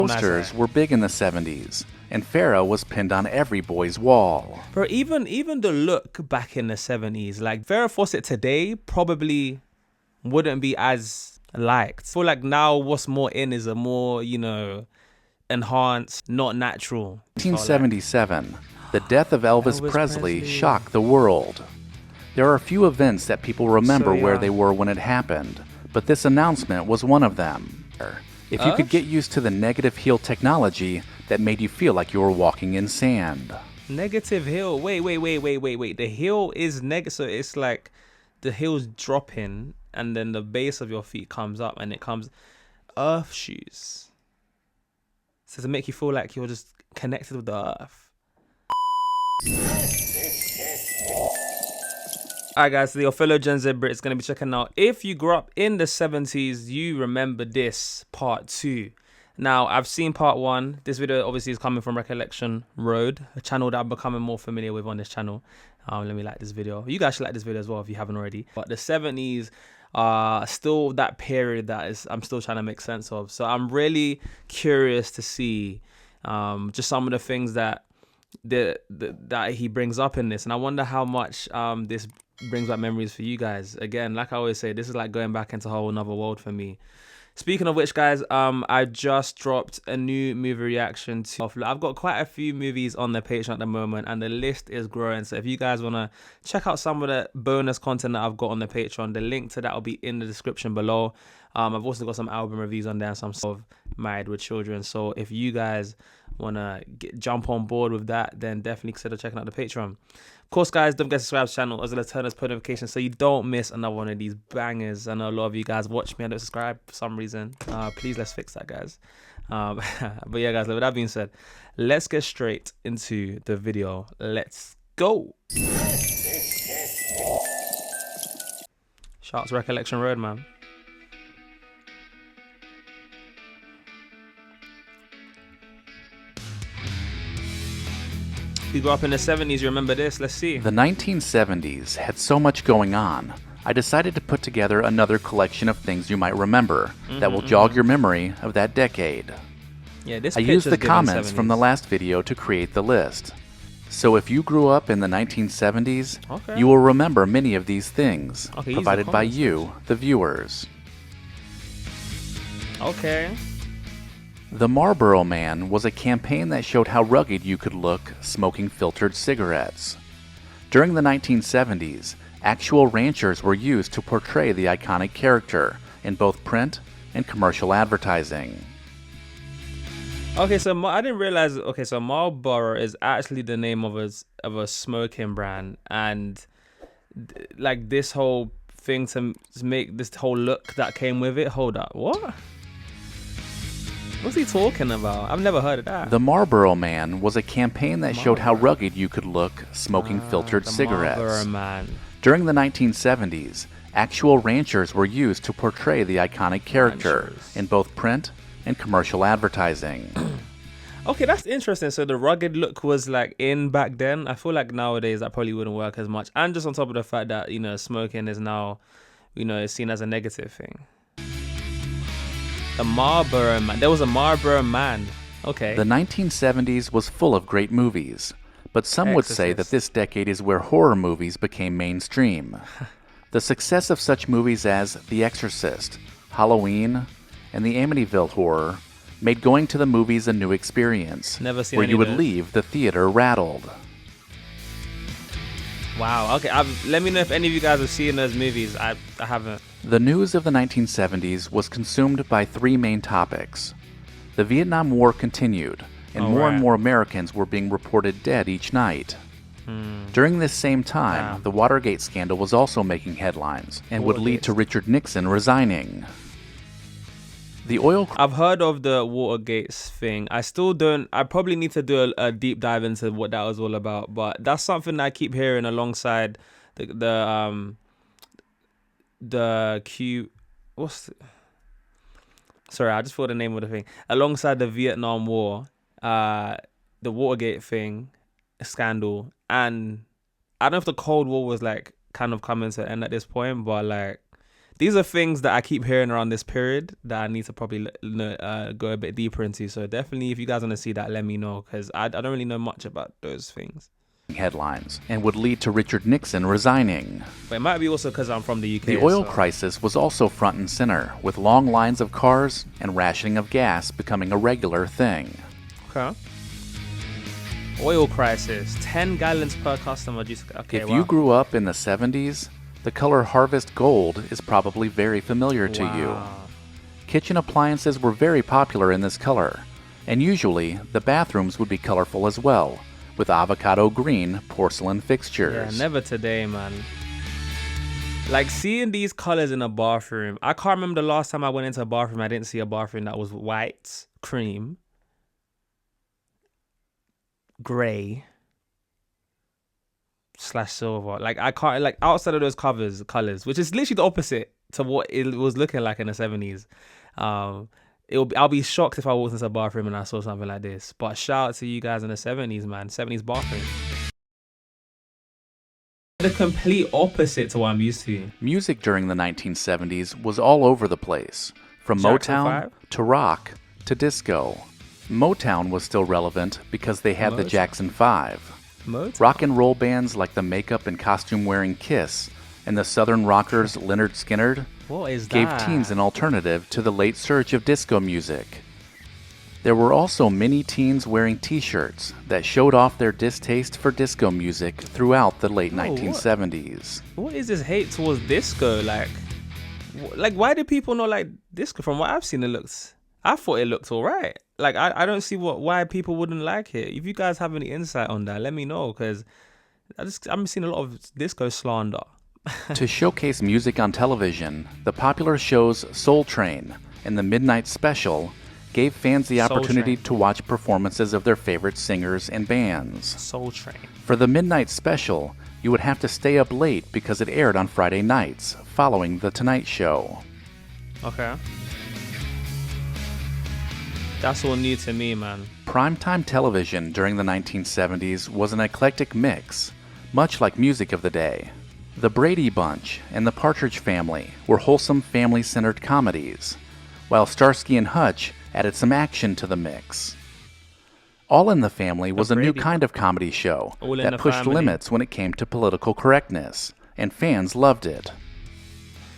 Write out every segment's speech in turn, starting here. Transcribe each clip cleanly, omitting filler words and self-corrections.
Posters were big in the 70s, and Farrah was pinned on every boy's wall. Bro, even the look back in the 70s, like Farrah Fawcett today probably wouldn't be as liked. I feel like now what's more in is a more, you know, enhanced, not natural. 1977, the death of Elvis Presley shocked the world. There are a few events that people remember where they were when it happened, but this announcement was one of them. If you could get used to the negative heel technology that made you feel like you were walking in sand. Negative heel? Wait. The heel is negative, so it's like the heel's dropping and then the base of your feet comes up and it comes earth shoes. So to make you feel like you're just connected with the earth. Alright guys, so your fellow Gen Z Brit is going to be checking out. If you grew up in the 70s, you remember this part 2. Now, I've seen part 1. This video obviously is coming from Recollection Road, a channel that I'm becoming more familiar with on this channel. Let me like this video. You guys should like this video as well if you haven't already. But the 70s are still that period that I'm still trying to make sense of. So I'm really curious to see just some of the things that that he brings up in this. And I wonder how much this brings back memories for you guys. Again, like I always say, this is like going back into a whole another world for me. Speaking of which, guys, I just dropped a new movie reaction to. I've got quite a few movies on the Patreon at the moment, and the list is growing. So if you guys want to check out some of the bonus content that I've got on the Patreon, the link to that will be in the description below. I've also got some album reviews on there and some sort of Married with Children. So if you guys want to jump on board with that, then definitely consider checking out the Patreon. Of course, guys, don't forget to subscribe to the channel as well as turn on post notifications so you don't miss another one of these bangers. I know a lot of you guys watch me and don't subscribe for some reason. Please, let's fix that, guys. But yeah, guys, with that being said, let's get straight into the video. Let's go. Sharks Recollection Road, man. If you grew up in the 70s, you remember this. Let's see. The 1970s had so much going on. I decided to put together another collection of things you might remember that will jog your memory of that decade. Yeah, this I used the comments from the last video to create the list. So if you grew up in the 1970s, you will remember many of these things provided by you, the viewers. Okay. The Marlboro Man was a campaign that showed how rugged you could look smoking filtered cigarettes. During the 1970s, actual ranchers were used to portray the iconic character in both print and commercial advertising. Okay, so I didn't realize. Okay, so Marlboro is actually the name of a smoking brand, and like this whole thing to make this whole look that came with it. Hold up, what? What's he talking about? I've never heard of that. The Marlboro Man was a campaign that showed how rugged you could look smoking filtered cigarettes. Marlboro Man. During the 1970s, actual ranchers were used to portray the iconic character in both print and commercial advertising. Okay, that's interesting. So the rugged look was like in back then. I feel like nowadays that probably wouldn't work as much. And just on top of the fact that, you know, smoking is now, you know, is seen as a negative thing. The Marlboro Man. There was a Marlboro Man. Okay. The 1970s was full of great movies, but some would say that this decade is where horror movies became mainstream. The success of such movies as The Exorcist, Halloween, and the Amityville Horror made going to the movies a new experience, Never seen where any you would of those. leave the theater rattled. Wow. Okay. Let me know if any of you guys have seen those movies. I haven't. The news of the 1970s was consumed by three main topics. The Vietnam War continued, and more and more Americans were being reported dead each night. During this same time, the Watergate scandal was also making headlines and would lead to Richard Nixon resigning. The oil... I've heard of the Watergate thing. I still don't... I probably need to do a deep dive into what that was all about, but that's something that I keep hearing alongside the Q... Sorry, I just forgot the name of the thing. Alongside the Vietnam War, the Watergate thing, scandal, and I don't know if the Cold War was like kind of coming to an end at this point, but like these are things that I keep hearing around this period that I need to probably go a bit deeper into. So definitely, if you guys want to see that, let me know, because I don't really know much about those things. Headlines and would lead to Richard Nixon resigning. But it might be also because I'm from the UK. The oil crisis was also front and center, with long lines of cars and rationing of gas becoming a regular thing. Okay. Oil crisis, 10 gallons per customer. Okay, if you grew up in the 70s, the color Harvest Gold is probably very familiar to you. Kitchen appliances were very popular in this color, and usually the bathrooms would be colorful as well, with avocado green porcelain fixtures. Yeah, never today, man. Like, seeing these colors in a bathroom, I can't remember the last time I went into a bathroom I didn't see a bathroom that was white, cream, gray / silver. Like, I can't, like, outside of those colors, which is literally the opposite to what it was looking like in the 70s. I'll be shocked if I walked into a bathroom and I saw something like this. But shout out to you guys in the 70s, man. 70s bathroom. The complete opposite to what I'm used to. Music during the 1970s was all over the place, from Jackson Motown 5? to rock to disco. Motown was still relevant because they had the Jackson 5. Motown? Rock and roll bands like the makeup and costume wearing Kiss and the Southern rockers Lynyrd Skynyrd gave teens an alternative to the late surge of disco music. There were also many teens wearing t-shirts that showed off their distaste for disco music throughout the late 1970s. What is this hate towards disco? Like, why do people not like disco? From what I've seen, I thought it looked alright. Like, I don't see why people wouldn't like it. If you guys have any insight on that, let me know, because I'm seeing a lot of disco slander. To showcase music on television, the popular shows Soul Train and the Midnight Special gave fans the opportunity to watch performances of their favorite singers and bands. Soul Train. For the Midnight Special, you would have to stay up late because it aired on Friday nights, following The Tonight Show. Okay. That's all new to me, man. Primetime television during the 1970s was an eclectic mix, much like music of the day. The Brady Bunch and The Partridge Family were wholesome family-centered comedies, while Starsky and Hutch added some action to the mix. All in the Family was a new kind of comedy show that pushed limits when it came to political correctness, and fans loved it.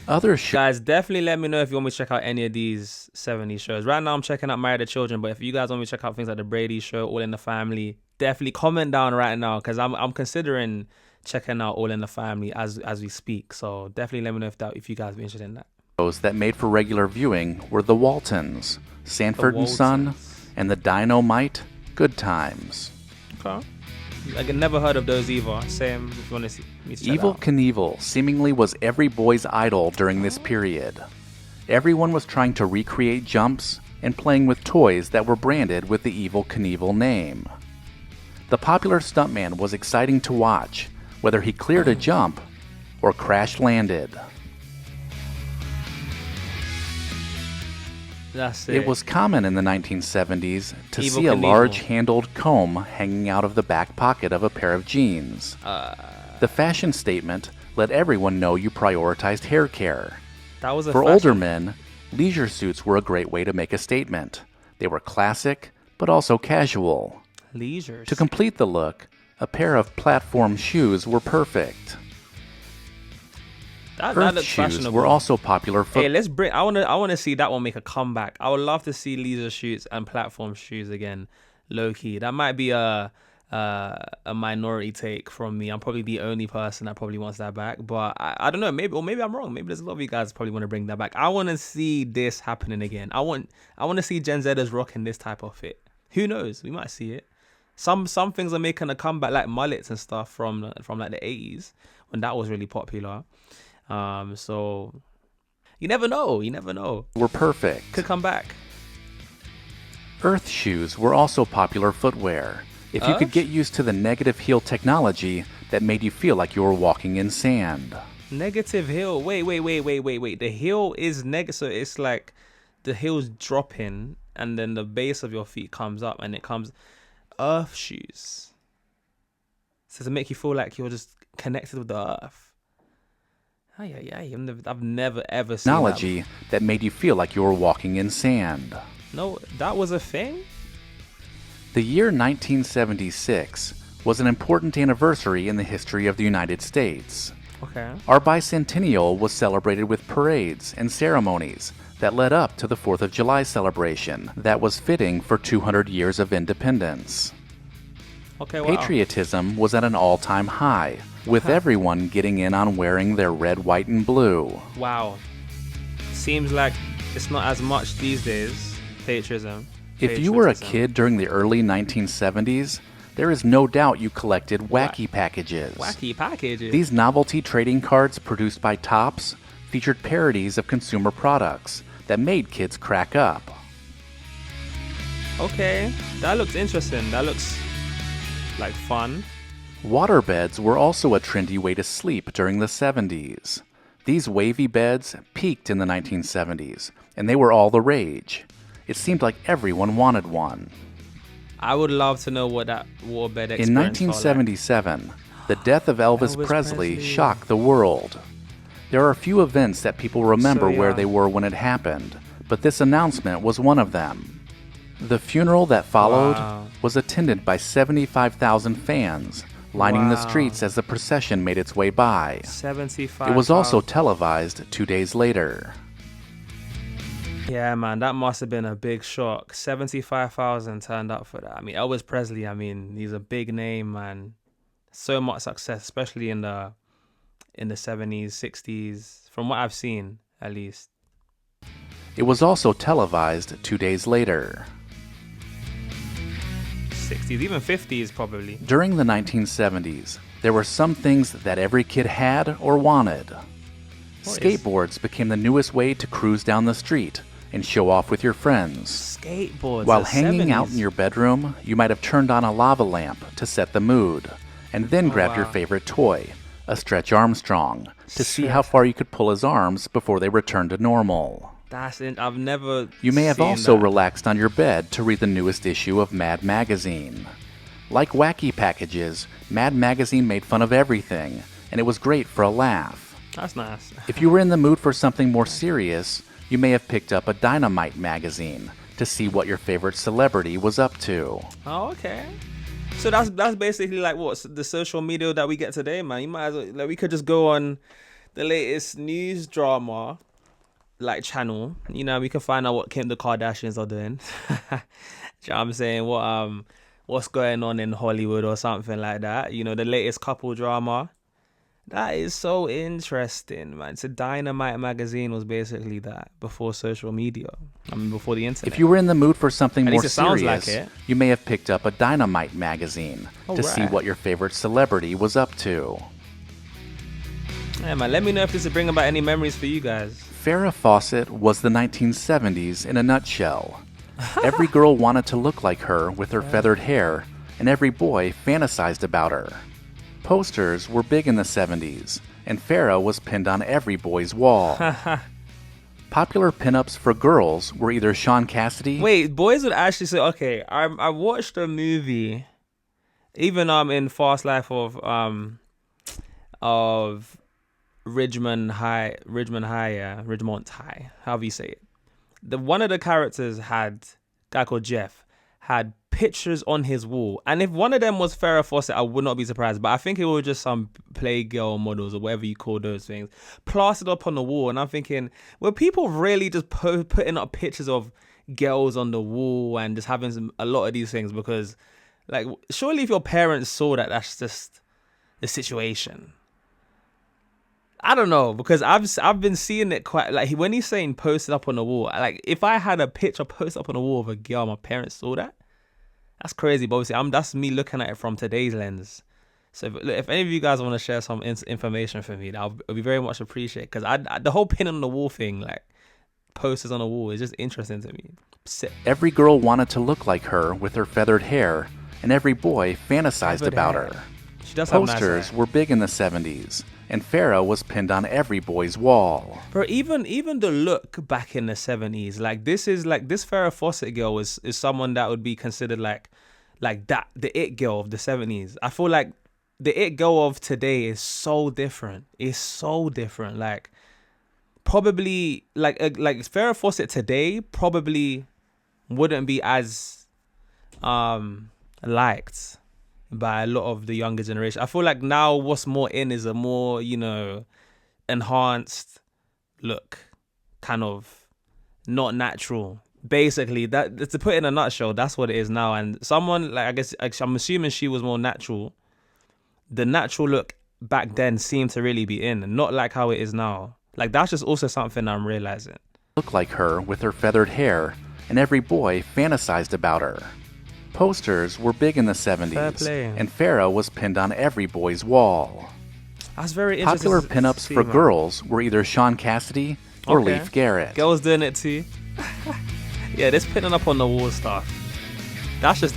Guys, definitely let me know if you want me to check out any of these 70s shows. Right now I'm checking out Married to Children, but if you guys want me to check out things like The Brady Show, All in the Family, definitely comment down right now, because I'm considering checking out All in the Family as we speak. So definitely let me know if you guys be interested in that. Shows that made for regular viewing were The Waltons, Sanford and Son, and The Dynamite Good Times. Okay. I never heard of those either. Same if you want to see me check Evel out. Knievel seemingly was every boy's idol during this period. Everyone was trying to recreate jumps and playing with toys that were branded with the Evel Knievel name. The popular stuntman was exciting to watch, whether he cleared a jump or crash landed. That's it. It was common in the 1970s to Evel see a Knievel. large-handled comb hanging out of the back pocket of a pair of jeans. The fashion statement let everyone know you prioritized hair care. That was For older men, leisure suits were a great way to make a statement. They were classic, but also casual. leisure. To complete the look, a pair of platform shoes were perfect. That Earth looks shoes fashionable. were also popular for... Hey, let's bring. I wanna see that one make a comeback. I would love to see leisure shoes and platform shoes again, low key. That might be a minority take from me. I'm probably the only person that probably wants that back. But I don't know. Maybe I'm wrong. Maybe there's a lot of you guys probably want to bring that back. I want to see this happening again. I want to see Gen Zers rocking this type of fit. Who knows? We might see it. Some things are making a comeback, like mullets and stuff from like the 80s when that was really popular. So you never know. were perfect. Could come back. Earth shoes were also popular footwear. If you could get used to the negative heel technology that made you feel like you were walking in sand. Negative heel. Wait. The heel is negative. So it's like the heel's dropping and then the base of your feet comes up and it comes earth shoes. So to make you feel like you're just connected with the earth. I've never ever seen technology that made you feel like you were walking in sand. No, that was a thing? The year 1976 was an important anniversary in the history of the United States. Okay. Our bicentennial was celebrated with parades and ceremonies that led up to the 4th of July celebration that was fitting for 200 years of independence. Okay, wow. Patriotism was at an all-time high, with everyone getting in on wearing their red, white, and blue. Wow. Seems like it's not as much these days, patriotism. If you were a kid during the early 1970s, there is no doubt you collected wacky packages. Wacky packages? These novelty trading cards produced by Topps featured parodies of consumer products that made kids crack up. Okay, that looks interesting. That looks like fun. Waterbeds were also a trendy way to sleep during the 70s. These wavy beds peaked in the 1970s, and they were all the rage. It seemed like everyone wanted one. I would love to know what that waterbed experience In 1977, the death of Elvis Presley shocked the world. There are a few events that people remember where they were when it happened, but this announcement was one of them. The funeral that followed was attended by 75,000 fans, lining the streets as the procession made its way by. 75,000. It was also televised 2 days later. Yeah, man, that must have been a big shock. 75,000 turned up for that. I mean, Elvis Presley, he's a big name, man. So much success, especially in the 70s, 60s, from what I've seen, at least. It was also televised 2 days later. 60s, even 50s probably. During the 1970s, there were some things that every kid had or wanted. Skateboards became the newest way to cruise down the street and show off with your friends. Skateboards. While hanging out in your bedroom, you might have turned on a lava lamp to set the mood, and then grabbed your favorite toy, a Stretch Armstrong, to see how far you could pull his arms before they returned to normal. I've never. You may have also relaxed on your bed to read the newest issue of Mad Magazine. Like wacky packages, Mad Magazine made fun of everything, and it was great for a laugh. That's nice. If you were in the mood for something more serious, you may have picked up a Dynamite magazine to see what your favorite celebrity was up to. Oh, okay. So that's basically like what's the social media that we get today, man. You might as well, like, we could just go on the latest news drama like channel. You know, we can find out what Kim the Kardashians are doing. You know what I'm saying? What's going on in Hollywood or something like that. You know, the latest couple drama. That is so interesting, man. So Dynamite magazine was basically that before social media. Before the internet. If you were in the mood for something more serious, like you may have picked up a Dynamite magazine to see what your favorite celebrity was up to. Yeah, man, let me know if this is bringing back any memories for you guys. Farrah Fawcett was the 1970s in a nutshell. Every girl wanted to look like her with her feathered hair, and every boy fantasized about her. Posters were big in the 70s, and Farrah was pinned on every boy's wall. Popular pinups for girls were either Sean Cassidy... Wait, boys would actually say, okay, I watched a movie, even in Fast Life of Ridgemont High, however you say it. One of the characters had, a guy called Jeff, had pictures on his wall. And if one of them was Farrah Fawcett, I would not be surprised. But I think it was just some Playgirl models or whatever you call those things, plastered up on the wall. And I'm thinking, were people really just putting up pictures of girls on the wall and just having a lot of these things? Because, like, surely if your parents saw that, that's just the situation. I don't know, because I've been seeing it quite, like, when he's saying posted up on the wall, like, if I had a picture posted up on the wall of a girl, my parents saw that, that's crazy. But obviously, that's me looking at it from today's lens. So if any of you guys want to share some information for me, I'll be very much appreciated. Because the whole pin on the wall thing, like posters on the wall, is just interesting to me. Every girl wanted to look like her with her feathered hair, and every boy fantasized about her. She does have nice hair. Posters were big in the 70s, and Farrah was pinned on every boy's wall. Bro, even the look back in the 70s, like this Farrah Fawcett girl is someone that would be considered like that, the it girl of the 70s. I feel like the it girl of today is so different. It's so different. Like probably like Farrah Fawcett today probably wouldn't be as liked by a lot of the younger generation. I feel like now what's more in is a more, you know, enhanced look, kind of not natural. Basically, that to put it in a nutshell, that's what it is now. And someone like, I guess I'm assuming she was more natural. The natural look back then seemed to really be in, not like how it is now. Like that's just also something I'm realizing. Looked like her with her feathered hair, and every boy fantasized about her. Posters were big in the 70s, and Farrah was pinned on every boy's wall. That's very interesting. Popular pinups for girls were either Sean Cassidy or Leif Garrett. Girls doing it too. Yeah, this pinning up on the wall stuff, that's just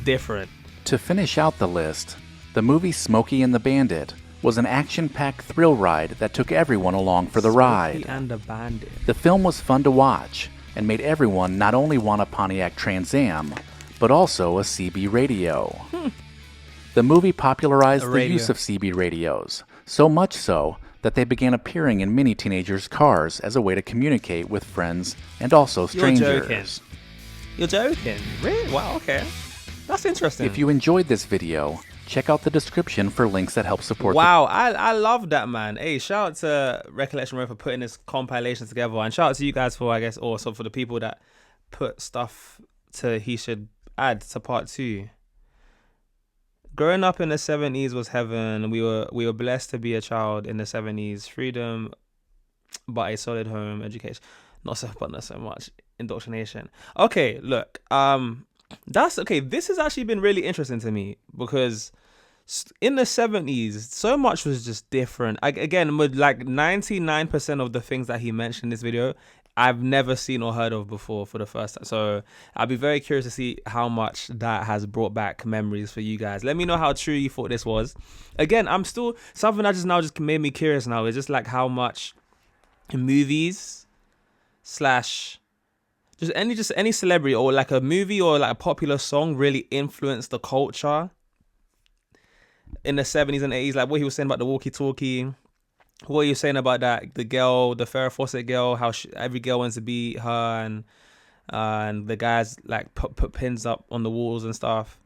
different. To finish out the list, the movie Smokey and the Bandit was an action-packed thrill ride that took everyone along for the ride. Smokey and the Bandit. The film was fun to watch and made everyone not only want a Pontiac Trans Am, but also a CB radio. The movie popularized the use of CB radios, so much so that they began appearing in many teenagers' cars as a way to communicate with friends and also strangers. You're joking? Really? Wow, okay. That's interesting. If you enjoyed this video, check out the description for links that help support. Wow, I love that, man. Hey, shout out to Recollection Road for putting this compilation together, and shout out to you guys for, I guess, also for the people that put stuff to He Should Add to part 2. Growing up in the 70s was heaven. We were blessed to be a child in the 70s. Freedom, but a solid home education. Not so much indoctrination. Okay, look, that's okay. This has actually been really interesting to me because in the 70s, so much was just different. Again, with like 99% of the things that he mentioned in this video, I've never seen or heard of before for the first time. So I'll be very curious to see how much that has brought back memories for you guys. Let me know how true you thought this was. Again, I'm still, something that just made me curious now is just like how much movies / just any celebrity or like a movie or like a popular song really influenced the culture in the 70s and 80s. Like what he was saying about the walkie-talkie. What are you saying about that? The girl, the Farrah Fawcett girl, how every girl wants to be her, and the guys like put pins up on the walls and stuff.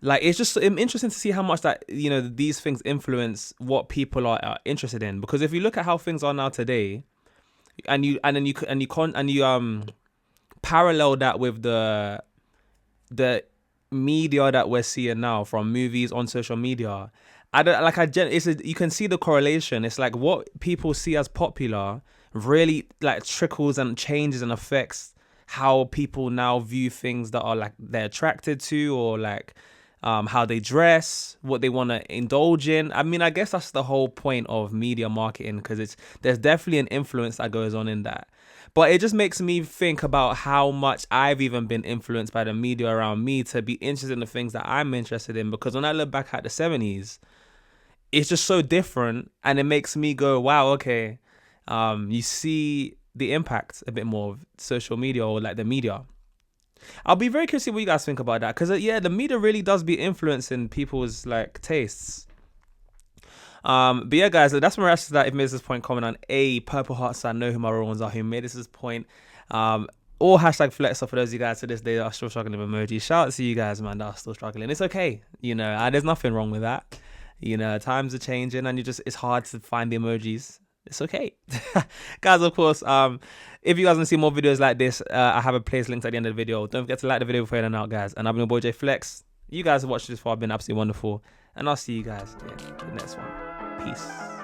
Like it's just interesting to see how much that, you know, these things influence what people are interested in. Because if you look at how things are now today, and you parallel that with the media that we're seeing now from movies on social media. You can see the correlation. It's like what people see as popular really like trickles and changes and affects how people now view things that are like they're attracted to, or like how they dress, what they want to indulge in. I mean, I guess that's the whole point of media marketing, because there's definitely an influence that goes on in that. But it just makes me think about how much I've even been influenced by the media around me to be interested in the things that I'm interested in. Because when I look back at the 70s, it's just so different, and it makes me go, wow, okay. You see the impact a bit more of social media or like the media. I'll be very curious to see what you guys think about that, because yeah, the media really does be influencing people's like tastes. But yeah, guys, that's my reaction to that. If you made this point, comment on Purple Hearts. I know who my real ones are who made this point. Or hashtag flex up for those of you guys to this day that are still struggling with emojis. Shout out to you guys, man, that are still struggling. It's okay, you know, there's nothing wrong with that. You know, times are changing, and it's hard to find the emojis. It's okay. Guys, of course, if you guys want to see more videos like this, I have a playlist linked at the end of the video. Don't forget to like the video before you're out, guys. And I've been your boy JayFlex. You guys have watched this far, been absolutely wonderful. And I'll see you guys in the next one. Peace.